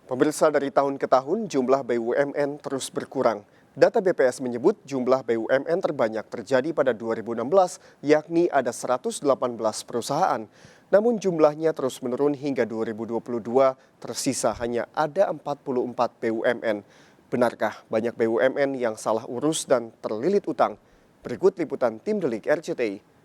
Pemirsa, dari tahun ke tahun jumlah BUMN terus berkurang. Data BPS menyebut jumlah BUMN terbanyak terjadi pada 2016, yakni ada 118 perusahaan. Namun jumlahnya terus menurun hingga 2022, tersisa hanya ada 44 BUMN. Benarkah banyak BUMN yang salah urus dan terlilit utang? Berikut liputan tim Delik RCTI.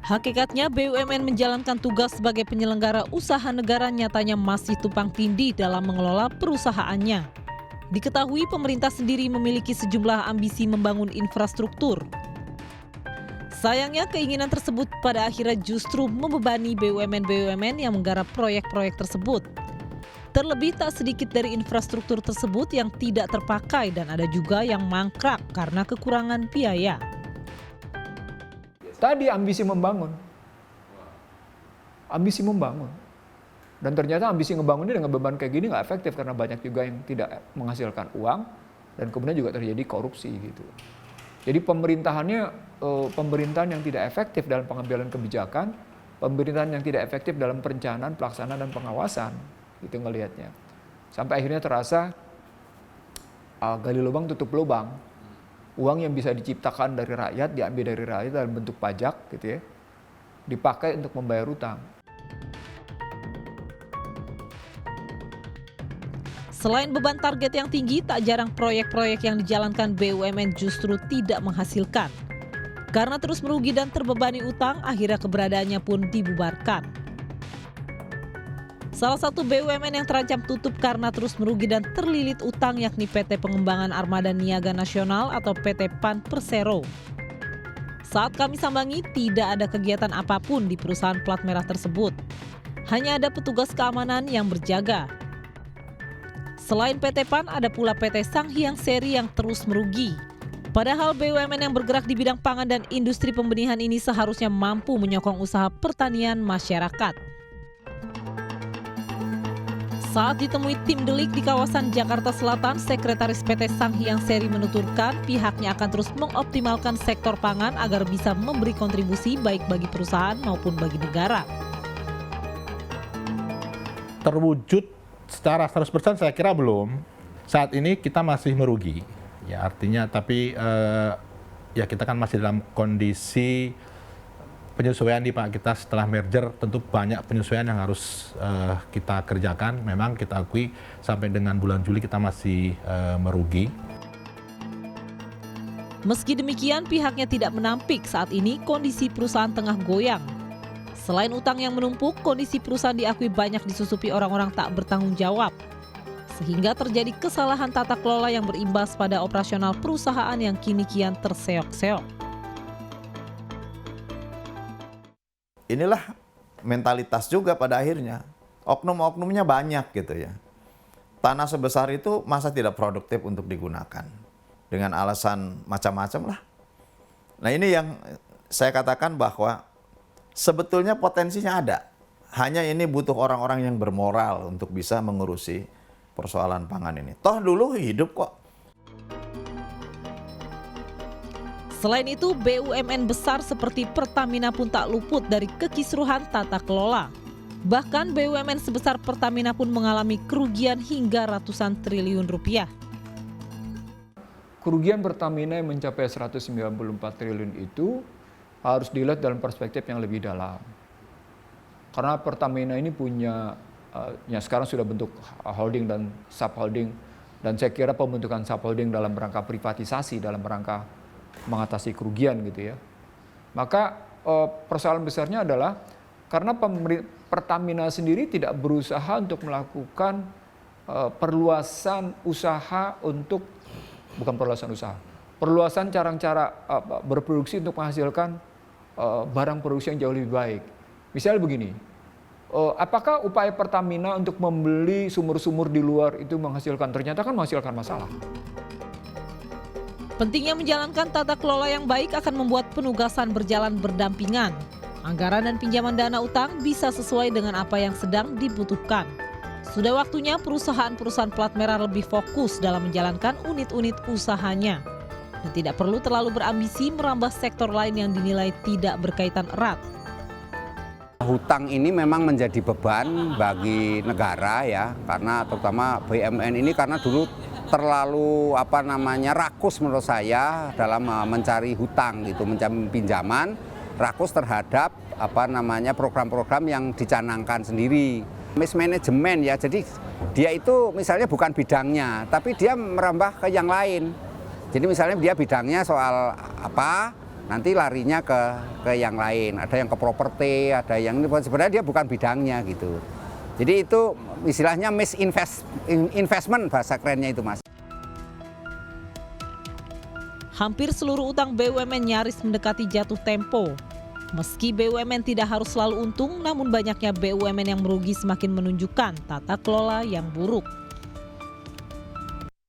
Hakikatnya BUMN menjalankan tugas sebagai penyelenggara usaha negara nyatanya masih tumpang tindih dalam mengelola perusahaannya. Diketahui pemerintah sendiri memiliki sejumlah ambisi membangun infrastruktur. Sayangnya keinginan tersebut pada akhirnya justru membebani BUMN-BUMN yang menggarap proyek-proyek tersebut. Terlebih tak sedikit dari infrastruktur tersebut yang tidak terpakai dan ada juga yang mangkrak karena kekurangan biaya. Tadi ambisi membangun. Dan ternyata ambisi ngebangun ini dengan beban kayak gini nggak efektif karena banyak juga yang tidak menghasilkan uang dan kemudian juga terjadi korupsi gitu. Jadi pemerintahan yang tidak efektif dalam pengambilan kebijakan, pemerintahan yang tidak efektif dalam perencanaan, pelaksanaan dan pengawasan, itu ngelihatnya. Sampai akhirnya terasa gali lubang tutup lubang. Uang yang bisa diciptakan dari rakyat, diambil dari rakyat dalam bentuk pajak gitu ya, dipakai untuk membayar utang. Selain beban target yang tinggi, tak jarang proyek-proyek yang dijalankan BUMN justru tidak menghasilkan. Karena terus merugi dan terbebani utang, akhirnya keberadaannya pun dibubarkan. Salah satu BUMN yang terancam tutup karena terus merugi dan terlilit utang yakni PT Pengembangan Armada Niaga Nasional atau PT PAN Persero. Saat kami sambangi, tidak ada kegiatan apapun di perusahaan plat merah tersebut. Hanya ada petugas keamanan yang berjaga. Selain PT PAN, ada pula PT Sanghyang Seri yang terus merugi. Padahal BUMN yang bergerak di bidang pangan dan industri pembenihan ini seharusnya mampu menyokong usaha pertanian masyarakat. Saat ditemui tim Delik di kawasan Jakarta Selatan, Sekretaris PT Sanghyang Seri menuturkan pihaknya akan terus mengoptimalkan sektor pangan agar bisa memberi kontribusi baik bagi perusahaan maupun bagi negara. Terwujud secara 100% saya kira belum. Saat ini kita masih merugi. Ya artinya tapi ya kita kan masih dalam kondisi penyesuaian di Pak, kita setelah merger tentu banyak penyesuaian yang harus kita kerjakan. Memang kita akui sampai dengan bulan Juli kita masih merugi. Meski demikian, pihaknya tidak menampik saat ini kondisi perusahaan tengah goyang. Selain utang yang menumpuk, kondisi perusahaan diakui banyak disusupi orang-orang tak bertanggung jawab. Sehingga terjadi kesalahan tata kelola yang berimbas pada operasional perusahaan yang kini kian terseok-seok. Inilah mentalitas juga pada akhirnya. Oknum-oknumnya banyak gitu ya. Tanah sebesar itu masa tidak produktif untuk digunakan. Dengan alasan macam-macam lah. Nah ini yang saya katakan bahwa sebetulnya potensinya ada. Hanya ini butuh orang-orang yang bermoral untuk bisa mengurusi persoalan pangan ini. Toh dulu hidup kok. Selain itu, BUMN besar seperti Pertamina pun tak luput dari kekisruhan tata kelola. Bahkan BUMN sebesar Pertamina pun mengalami kerugian hingga ratusan triliun rupiah. Kerugian Pertamina yang mencapai 194 triliun itu harus dilihat dalam perspektif yang lebih dalam. Karena Pertamina ini punya, ya sekarang sudah bentuk holding dan subholding. Dan saya kira pembentukan subholding dalam rangka privatisasi, dalam rangka mengatasi kerugian gitu ya. Maka persoalan besarnya adalah karena Pertamina sendiri tidak berusaha untuk melakukan perluasan usaha untuk, bukan perluasan usaha, perluasan cara-cara berproduksi untuk menghasilkan barang produksi yang jauh lebih baik. Misalnya begini, apakah upaya Pertamina untuk membeli sumur-sumur di luar itu menghasilkan? Ternyata kan menghasilkan masalah. Pentingnya menjalankan tata kelola yang baik akan membuat penugasan berjalan berdampingan. Anggaran dan pinjaman dana utang bisa sesuai dengan apa yang sedang dibutuhkan. Sudah waktunya perusahaan-perusahaan plat merah lebih fokus dalam menjalankan unit-unit usahanya. dan tidak perlu terlalu berambisi merambah sektor lain yang dinilai tidak berkaitan erat. Hutang ini memang menjadi beban bagi negara ya, karena terutama BUMN ini karena dulu terlalu rakus menurut saya dalam mencari hutang gitu, mencari pinjaman, rakus terhadap program-program yang dicanangkan sendiri. Mismanagement ya, jadi dia itu misalnya bukan bidangnya, tapi dia merambah ke yang lain. Jadi misalnya dia bidangnya soal apa, nanti larinya ke yang lain. Ada yang ke properti, ada yang ini sebenarnya dia bukan bidangnya gitu. Jadi itu istilahnya misinvestment bahasa kerennya itu, Mas. Hampir seluruh utang BUMN nyaris mendekati jatuh tempo. Meski BUMN tidak harus selalu untung, namun banyaknya BUMN yang merugi semakin menunjukkan tata kelola yang buruk.